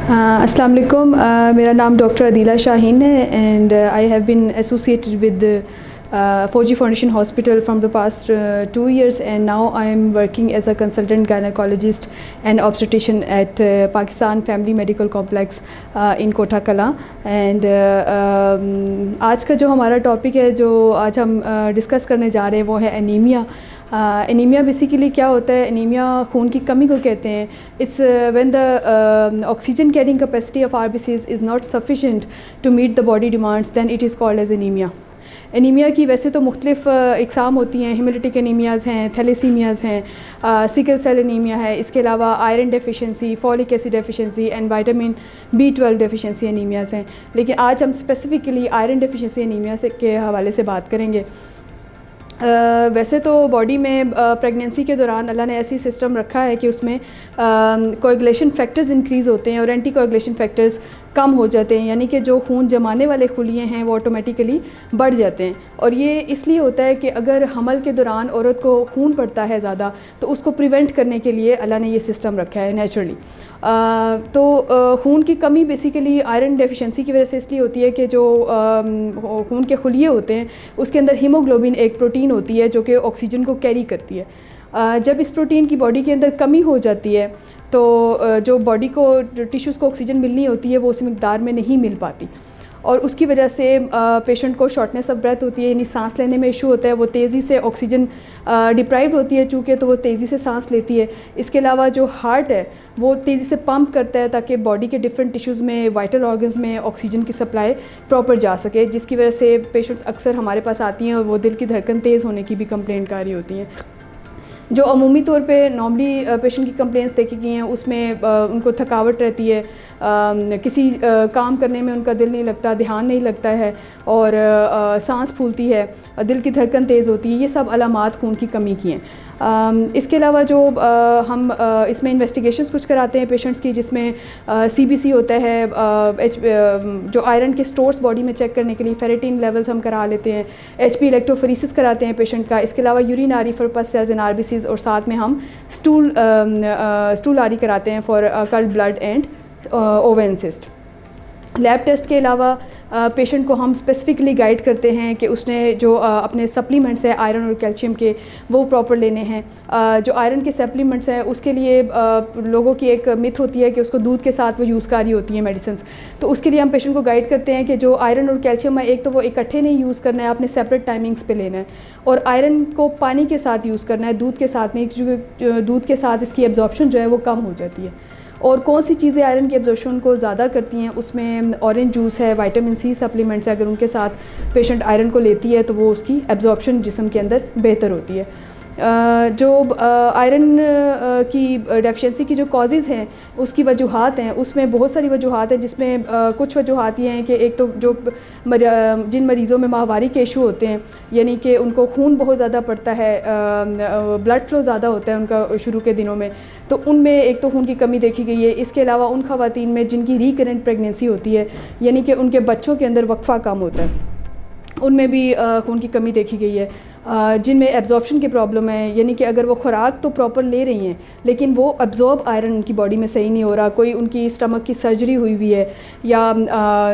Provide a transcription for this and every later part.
अस्सलाम वालेकुम। मेरा नाम डॉक्टर अदीला शाहीन है and I have been associated with Foji Foundation Hospital from the past 2 years, and now I am working as a consultant gynecologist and obstetrician at Pakistan Family Medical Complex in Kota Kala. And आज का जो हमारा topic है, जो आज हम discuss करने जा रहे हैं, वो है एनीमिया। एनीमिया बेसिकली क्या होता है? एनीमिया खून की कमी को कहते हैं। It's when the oxygen carrying capacity of RBCs is not sufficient to meet the body demands, than it is called as anaemia. Anaemia की वैसे तो मुख्तलिफ़ इकसाम होती हैं। हेमोलिटिक एनीमियाज़ हैं, थैलेसीमियाज़ हैं, सिकल सेल एनीमिया है। इसके अलावा iron deficiency, folic acid deficiency and vitamin B12 deficiency anaemias हैं। लेकिन आज हम स्पेसिफ़िकली आयरन डेफिशिएंसी एनीमिया से के हवाले से बात करेंगे। वैसे तो बॉडी में प्रेगनेंसी के दौरान अल्लाह ने ऐसी सिस्टम रखा है कि उसमें कोएगुलेशन फैक्टर्स इंक्रीज़ होते हैं और एंटी कोएगुलेशन फैक्टर्स कम हो जाते हैं, यानी कि जो खून जमाने वाले खुलिये हैं वो ऑटोमेटिकली बढ़ जाते हैं। और ये इसलिए होता है कि अगर हमल के दौरान औरत को खून पड़ता है ज़्यादा, तो उसको प्रिवेंट करने के लिए अल्लाह ने ये सिस्टम रखा है नेचुरली। तो खून की कमी बेसिकली आयरन डेफिशिएंसी की वजह से इसलिए होती है कि जो खून के खुलिये होते हैं उसके अंदर हीमोग्लोबिन एक प्रोटीन होती है जो कि ऑक्सीजन को कैरी करती है। जब इस प्रोटीन की बॉडी के अंदर कमी हो जाती है तो जो बॉडी को, जो टिश्यूज़ को ऑक्सीजन मिलनी होती है वो उस मिकदार में नहीं मिल पाती, और उसकी वजह से पेशेंट को शॉर्टनेस ऑफ ब्रेथ होती है, यानी सांस लेने में इशू होता है। वो तेज़ी से ऑक्सीजन डिप्राइव्ड होती है चूँकि, तो वो तेज़ी से सांस लेती है। इसके अलावा जो हार्ट है वो तेज़ी से पंप करता है ताकि बॉडी के डिफरेंट टिश्यूज़ में, वाइटल ऑर्गन्स में ऑक्सीजन की सप्लाई प्रॉपर जा सके, जिसकी वजह से पेशेंट्स अक्सर हमारे पास आती हैं और वो दिल की धड़कन तेज़ होने की भी कंप्लेंट कर रही होती हैं। जो अमूमी तौर पे नॉर्मली पेशेंट की कंप्लेंट्स देखी गई हैं उसमें उनको थकावट रहती है, किसी काम करने में उनका दिल नहीं लगता, ध्यान नहीं लगता है, और सांस फूलती है, दिल की धड़कन तेज़ होती है। ये सब अलामात खून की कमी की हैं। इसके अलावा जो हम इसमें इन्वेस्टिगेशंस कुछ कराते हैं पेशेंट्स की, जिसमें CBC होता है, जो आयरन के स्टोर्स बॉडी में चेक करने के लिए फेरेटिन लेवल्स हम करा लेते हैं, HP इलेक्ट्रोफोरेसिस कराते हैं पेशेंट का। इसके अलावा urinary for pus cells and RBCs, और साथ में हम स्टूल आरी कराते हैं for occult blood and ova and cyst. Lab test के अलावा पेशेंट को हम स्पेसिफ़िकली गाइड करते हैं कि उसने जो अपने सप्लीमेंट्स हैं आयरन और कैल्शियम के, वो प्रॉपर लेने हैं। जो आयरन के सप्लीमेंट्स हैं उसके लिए लोगों की एक मिथ होती है कि उसको दूध के साथ वो यूज़ कारी होती हैं मेडिसिन्स, तो उसके लिए हम पेशेंट को गाइड करते हैं कि जो आयरन और कैल्शियम है, एक तो वो इकट्ठे नहीं यूज़ करना है, आपने सेपरेट टाइमिंग्स पे लेना है, और आयरन को पानी के साथ यूज़ करना है, दूध के साथ नहीं, क्योंकि दूध के साथ इसकी एब्जॉर्प्शन जो है वो कम हो जाती है। और कौन सी चीज़ें आयरन की एब्जॉर्प्शन को ज़्यादा करती हैं, उसमें ऑरेंज जूस है, विटामिन C सप्लीमेंट्स है, अगर उनके साथ पेशेंट आयरन को लेती है तो वो उसकी एब्जॉर्प्शन जिस्म के अंदर बेहतर होती है। जो आयरन की डेफिशिएंसी की जो कॉजेज़ हैं, उसकी वजूहात हैं, उसमें बहुत सारी वजूहात हैं, जिसमें कुछ वजूहात ये हैं कि एक तो जो जिन मरीज़ों में माहवारी के इशू होते हैं, यानी कि उनको खून बहुत ज़्यादा पड़ता है, ब्लड फ्लो ज़्यादा होता है उनका शुरू के दिनों में, तो उनमें एक तो खून की कमी देखी गई है। इसके अलावा उन ख़वातीन में जिनकी रिकरेंट प्रेगनेंसी होती है, यानी कि उनके बच्चों के अंदर वक्फा कम होता है, उनमें भी खून की कमी देखी गई है। जिनमें एब्जॉर्प्शन की प्रॉब्लम है, यानी कि अगर वो खुराक तो प्रॉपर ले रही हैं लेकिन वो एब्जॉर्ब आयरन उनकी बॉडी में सही नहीं हो रहा, कोई उनकी स्टमक की सर्जरी हुई हुई है, या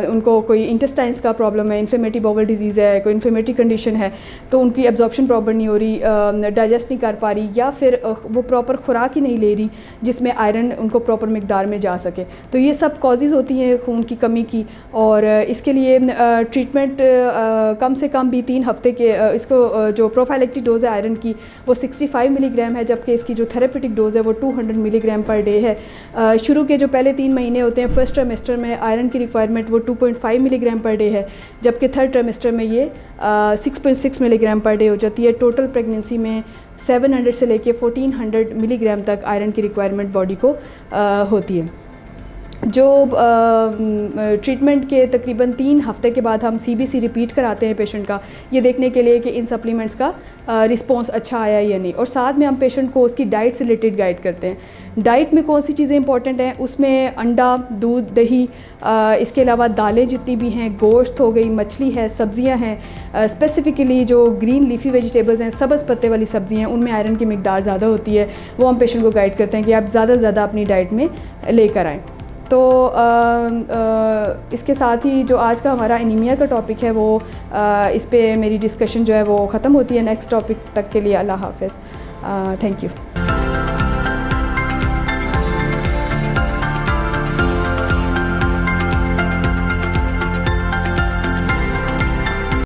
उनको कोई इंटेस्टाइन्स का प्रॉब्लम है, इन्फ्लेमेटरी बाउल डिजीज़ है, कोई इन्फ्लेमेटरी कंडीशन है, तो उनकी एब्जॉर्प्शन प्रॉपर नहीं हो रही, डाइजेस्ट नहीं कर पा रही, या फिर वो प्रॉपर खुराक ही नहीं ले रही जिसमें आयरन उनको प्रॉपर मिकदार में जा सके। तो ये सब कॉजेज़ होती हैं खून की कमी की, और इसके लिए ट्रीटमेंट कम से कम भी 3 हफ्ते के, इसको जो प्रोफाइलेक्टिक डोज़ है आयरन की वो 65 मिलीग्राम है, जबकि इसकी जो थेरेपेटिक डोज़ है वो 200 मिलीग्राम पर डे है। शुरू के जो पहले 3 महीने होते हैं, फर्स्ट ट्राइमेस्टर में आयरन की रिक्वायरमेंट वो 2.5 मिलीग्राम पर डे है, जबकि थर्ड ट्राइमेस्टर में ये 6.6 मिलीग्राम पर डे हो जाती है। टोटल प्रेगनेंसी में 700 से लेके 1400 मिलीग्राम तक आयरन की रिक्वायरमेंट बॉडी को होती है। जो ट्रीटमेंट के तकरीबन 3 हफ्ते के बाद हम CBC रिपीट कराते हैं पेशेंट का, ये देखने के लिए कि इन सप्लीमेंट्स का रिस्पांस अच्छा आया या नहीं, और साथ में हम पेशेंट को उसकी डाइट से रिलेटेड गाइड करते हैं। डाइट में कौन सी चीज़ें इंपॉर्टेंट हैं, उसमें अंडा, दूध, दही, इसके अलावा दालें जितनी भी हैं, गोश्त हो गई, मछली है, सब्ज़ियाँ हैं, स्पेसिफ़िकली जो ग्रीन लीफी वेजिटेबल्स हैं, सब्ज़ पत्ते वाली सब्ज़ियाँ हैं, उनमें आयरन की मिकदार ज़्यादा होती है, वो हम पेशेंट को गाइड करते हैं कि आप ज़्यादा से ज़्यादा अपनी डाइट में लेकर आएँ। तो इसके साथ ही जो आज का हमारा एनीमिया का टॉपिक है वो इस पे मेरी डिस्कशन जो है वो ख़त्म होती है। नेक्स्ट टॉपिक तक के लिए अल्लाह हाफ़िज़, थैंक यू।